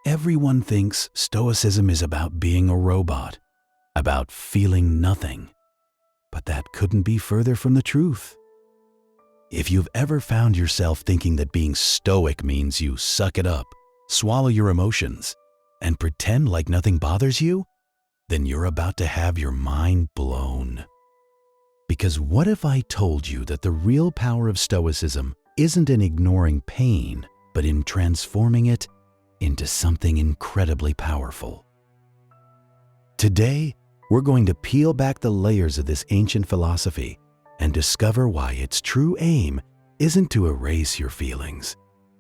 Everyone thinks Stoicism is about being a robot, about feeling nothing. But that couldn't be further from the truth. If you've ever found yourself thinking that being stoic means you suck it up, swallow your emotions, and pretend like nothing bothers you, then you're about to have your mind blown. Because what if I told you that the real power of Stoicism isn't in ignoring pain, but in transforming it into something incredibly powerful? Today, we're going to peel back the layers of this ancient philosophy and discover why its true aim isn't to erase your feelings,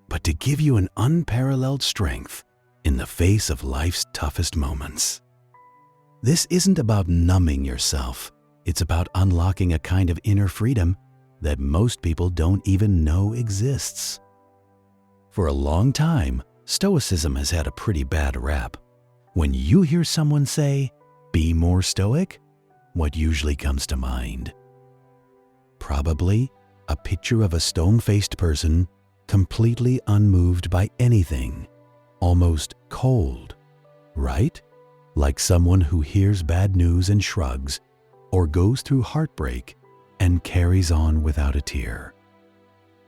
but to give you an unparalleled strength in the face of life's toughest moments. This isn't about numbing yourself. It's about unlocking a kind of inner freedom that most people don't even know exists. For a long time, Stoicism has had a pretty bad rap. When you hear someone say, "Be more stoic," what usually comes to mind? Probably a picture of a stone-faced person, completely unmoved by anything, almost cold, right? Like someone who hears bad news and shrugs, or goes through heartbreak and carries on without a tear.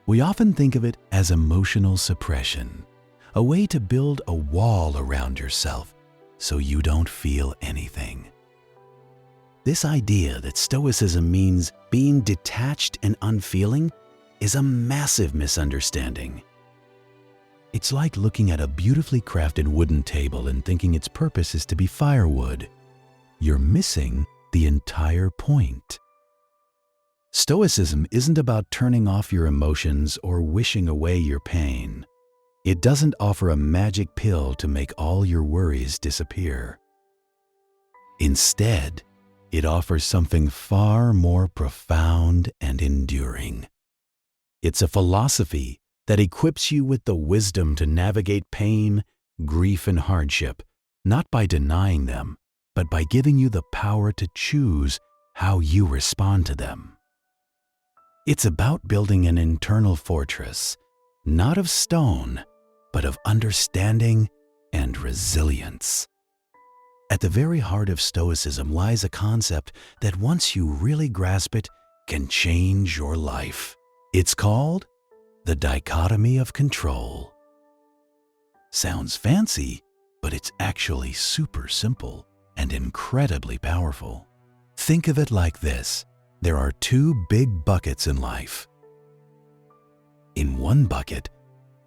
We often think of it as emotional suppression, a way to build a wall around yourself so you don't feel anything. This idea that Stoicism means being detached and unfeeling is a massive misunderstanding. It's like looking at a beautifully crafted wooden table and thinking its purpose is to be firewood. You're missing the entire point. Stoicism isn't about turning off your emotions or wishing away your pain. It doesn't offer a magic pill to make all your worries disappear. Instead, it offers something far more profound and enduring. It's a philosophy that equips you with the wisdom to navigate pain, grief, and hardship, not by denying them, but by giving you the power to choose how you respond to them. It's about building an internal fortress, not of stone, but of understanding and resilience. At the very heart of Stoicism lies a concept that once you really grasp it, can change your life. It's called the dichotomy of control. Sounds fancy, but it's actually super simple and incredibly powerful. Think of it like this. There are two big buckets in life. In one bucket,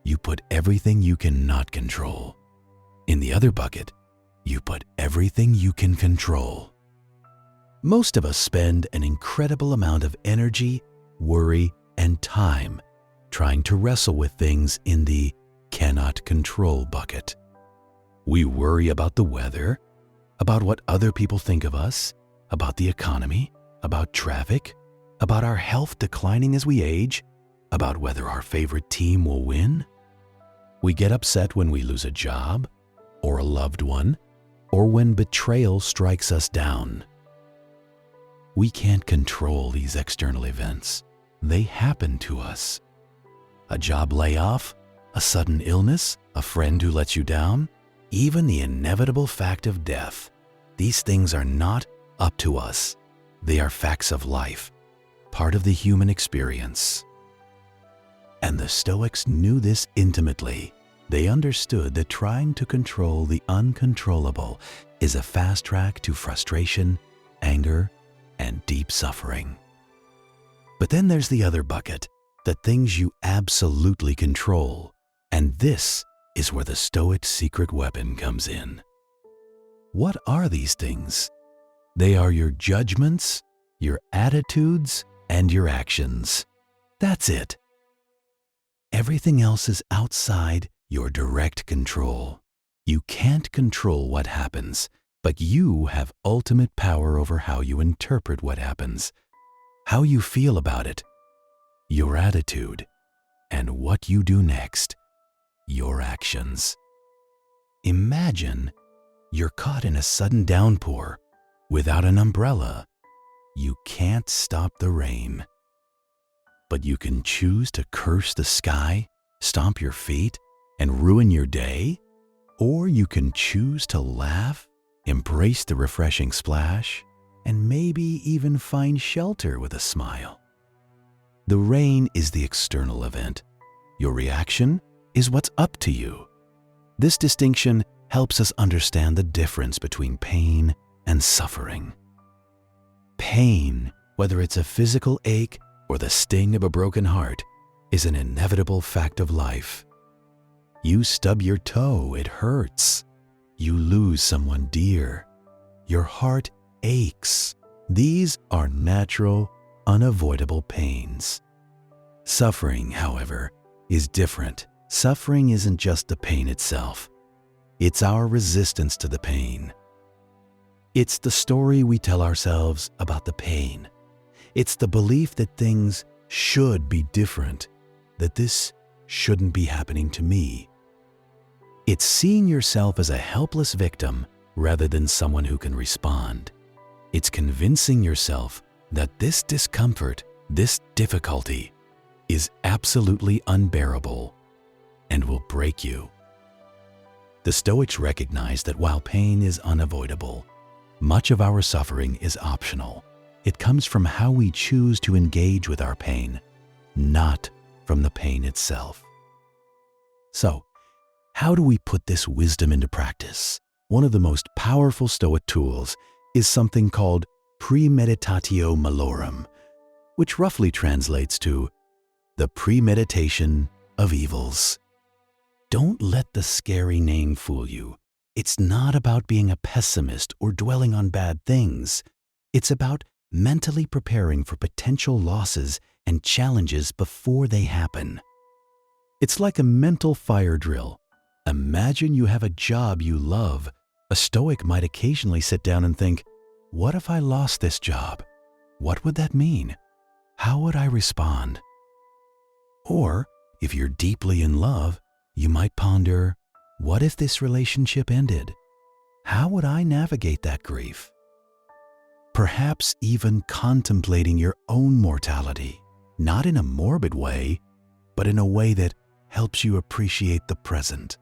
you put everything you cannot control. In the other bucket, you put everything you can control. Most of us spend an incredible amount of energy, worry, and time trying to wrestle with things in the cannot control bucket. We worry about the weather, about what other people think of us, about the economy, about traffic, about our health declining as we age, about whether our favorite team will win. We get upset when we lose a job, or a loved one, or when betrayal strikes us down. We can't control these external events. They happen to us. A job layoff, a sudden illness, a friend who lets you down, even the inevitable fact of death. These things are not up to us. They are facts of life, part of the human experience. And the Stoics knew this intimately. They understood that trying to control the uncontrollable is a fast track to frustration, anger, and deep suffering. But then there's the other bucket, the things you absolutely control. And this is where the Stoic secret weapon comes in. What are these things? They are your judgments, your attitudes, and your actions. That's it. Everything else is outside your direct control. You can't control what happens, but you have ultimate power over how you interpret what happens, how you feel about it, your attitude, and what you do next, your actions. Imagine you're caught in a sudden downpour without an umbrella. You can't stop the rain. But you can choose to curse the sky, stomp your feet, and ruin your day? Or you can choose to laugh, embrace the refreshing splash, and maybe even find shelter with a smile. The rain is the external event. Your reaction is what's up to you. This distinction helps us understand the difference between pain and suffering. Pain, whether it's a physical ache or the sting of a broken heart, is an inevitable fact of life. You stub your toe, it hurts. You lose someone dear. Your heart aches. These are natural, unavoidable pains. Suffering, however, is different. Suffering isn't just the pain itself. It's our resistance to the pain. It's the story we tell ourselves about the pain. It's the belief that things should be different, that this shouldn't be happening to me. It's seeing yourself as a helpless victim rather than someone who can respond. It's convincing yourself that this discomfort, this difficulty, is absolutely unbearable and will break you. The Stoics recognize that while pain is unavoidable, much of our suffering is optional. It comes from how we choose to engage with our pain, not from the pain itself. So, how do we put this wisdom into practice? One of the most powerful Stoic tools is something called premeditatio malorum, which roughly translates to the premeditation of evils. Don't let the scary name fool you. It's not about being a pessimist or dwelling on bad things. It's about mentally preparing for potential losses and challenges before they happen. It's like a mental fire drill. Imagine you have a job you love. A Stoic might occasionally sit down and think, what if I lost this job? What would that mean? How would I respond? Or, if you're deeply in love, you might ponder, what if this relationship ended? How would I navigate that grief? Perhaps even contemplating your own mortality, not in a morbid way, but in a way that helps you appreciate the present.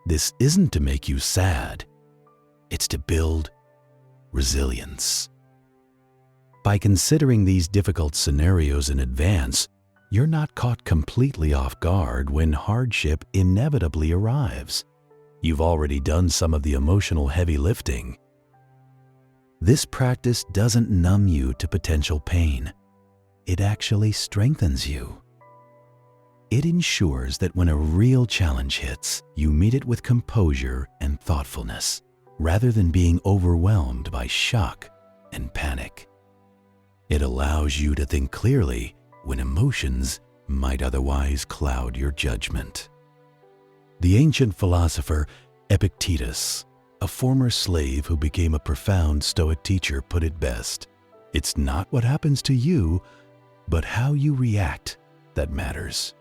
This isn't to make you sad. It's to build resilience. By considering these difficult scenarios in advance, you're not caught completely off guard when hardship inevitably arrives. You've already done some of the emotional heavy lifting. This practice doesn't numb you to potential pain. It actually strengthens you. It ensures that when a real challenge hits, you meet it with composure and thoughtfulness, rather than being overwhelmed by shock and panic. It allows you to think clearly when emotions might otherwise cloud your judgment. The ancient philosopher Epictetus, a former slave who became a profound Stoic teacher, put it best. It's not what happens to you, but how you react that matters.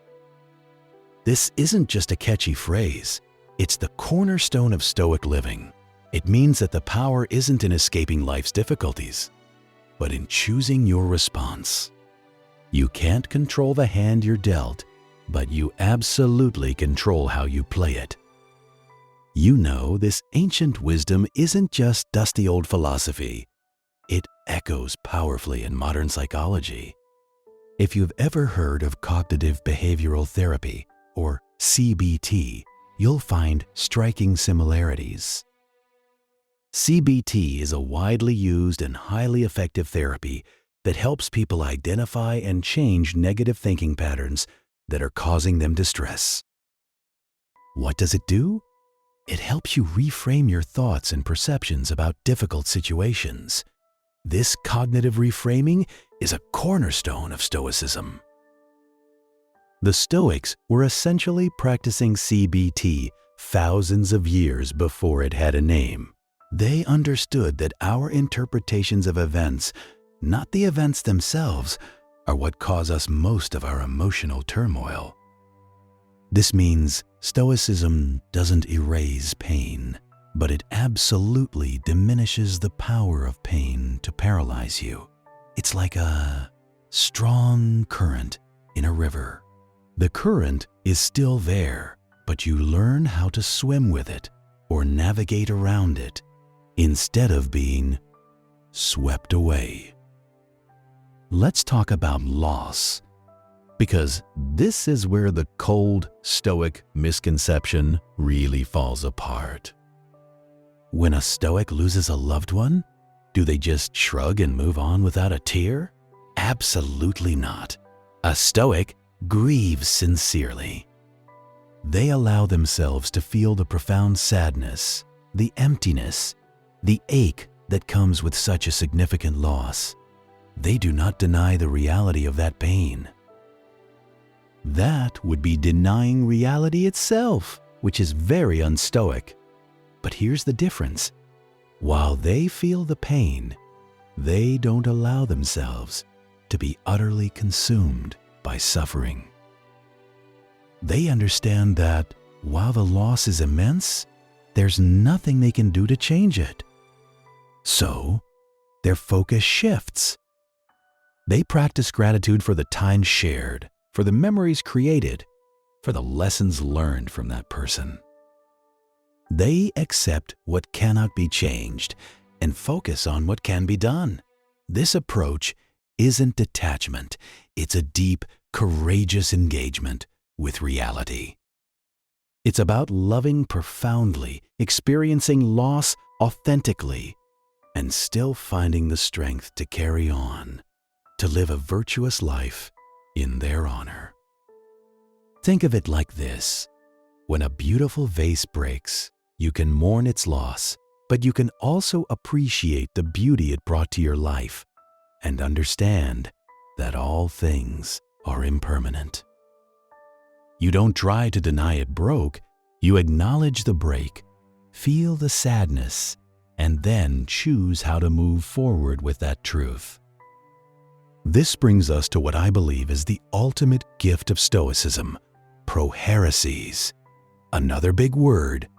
This isn't just a catchy phrase. It's the cornerstone of Stoic living. It means that the power isn't in escaping life's difficulties, but in choosing your response. You can't control the hand you're dealt, but you absolutely control how you play it. You know, this ancient wisdom isn't just dusty old philosophy. It echoes powerfully in modern psychology. If you've ever heard of cognitive behavioral therapy, or CBT, you'll find striking similarities. CBT is a widely used and highly effective therapy that helps people identify and change negative thinking patterns that are causing them distress. What does it do? It helps you reframe your thoughts and perceptions about difficult situations. This cognitive reframing is a cornerstone of Stoicism. The Stoics were essentially practicing CBT thousands of years before it had a name. They understood that our interpretations of events, not the events themselves, are what cause us most of our emotional turmoil. This means Stoicism doesn't erase pain, but it absolutely diminishes the power of pain to paralyze you. It's like a strong current in a river. The current is still there, but you learn how to swim with it or navigate around it instead of being swept away. Let's talk about loss, because this is where the cold, stoic misconception really falls apart. When a stoic loses a loved one, do they just shrug and move on without a tear? Absolutely not. A stoic grieves sincerely. They allow themselves to feel the profound sadness, the emptiness, the ache that comes with such a significant loss. They do not deny the reality of that pain. That would be denying reality itself, which is very unstoic. But here's the difference. While they feel the pain, they don't allow themselves to be utterly consumed by suffering. They understand that while the loss is immense, there's nothing they can do to change it. So, their focus shifts. They practice gratitude for the time shared, for the memories created, for the lessons learned from that person. They accept what cannot be changed and focus on what can be done. This approach isn't detachment, it's a deep, courageous engagement with reality. It's about loving profoundly, experiencing loss authentically, and still finding the strength to carry on, to live a virtuous life in their honor. Think of it like this. When a beautiful vase breaks, you can mourn its loss, but you can also appreciate the beauty it brought to your life and understand that all things are impermanent. You don't try to deny it broke, you acknowledge the break, feel the sadness, and then choose how to move forward with that truth. This brings us to what I believe is the ultimate gift of Stoicism, paralysis. Another big word,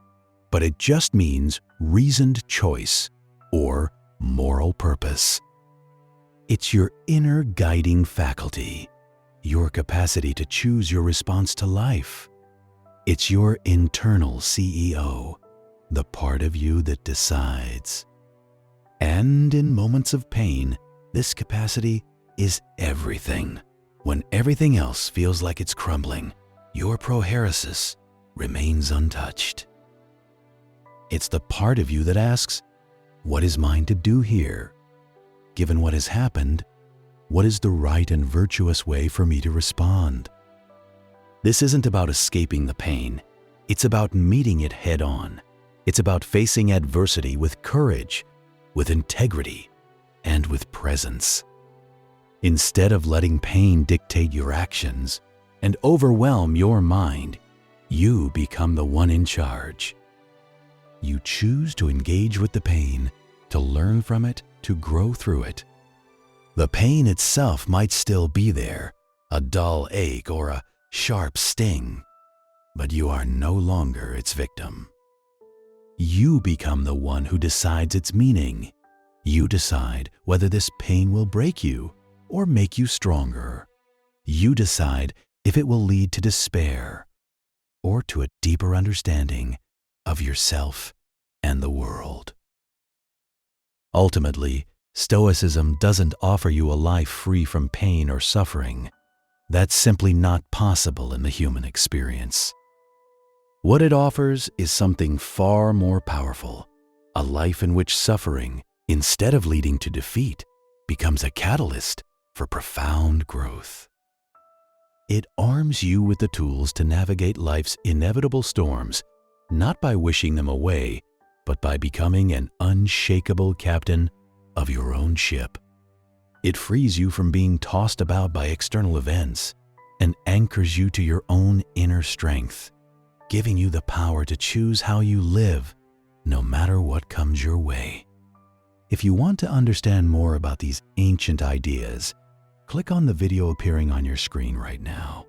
but it just means reasoned choice or moral purpose. It's your inner guiding faculty, your capacity to choose your response to life. It's your internal CEO, the part of you that decides. And in moments of pain, this capacity is everything. When everything else feels like it's crumbling, your paralysis remains untouched. It's the part of you that asks, what is mine to do here? Given what has happened, what is the right and virtuous way for me to respond? This isn't about escaping the pain. It's about meeting it head on. It's about facing adversity with courage, with integrity, and with presence. Instead of letting pain dictate your actions and overwhelm your mind, you become the one in charge. You choose to engage with the pain, to learn from it, to grow through it. The pain itself might still be there, a dull ache or a sharp sting, but you are no longer its victim. You become the one who decides its meaning. You decide whether this pain will break you or make you stronger. You decide if it will lead to despair or to a deeper understanding of yourself and the world. Ultimately, Stoicism doesn't offer you a life free from pain or suffering. That's simply not possible in the human experience. What it offers is something far more powerful, a life in which suffering, instead of leading to defeat, becomes a catalyst for profound growth. It arms you with the tools to navigate life's inevitable storms, not by wishing them away, but by becoming an unshakable captain of your own ship. It frees you from being tossed about by external events and anchors you to your own inner strength, giving you the power to choose how you live, no matter what comes your way. If you want to understand more about these ancient ideas, click on the video appearing on your screen right now.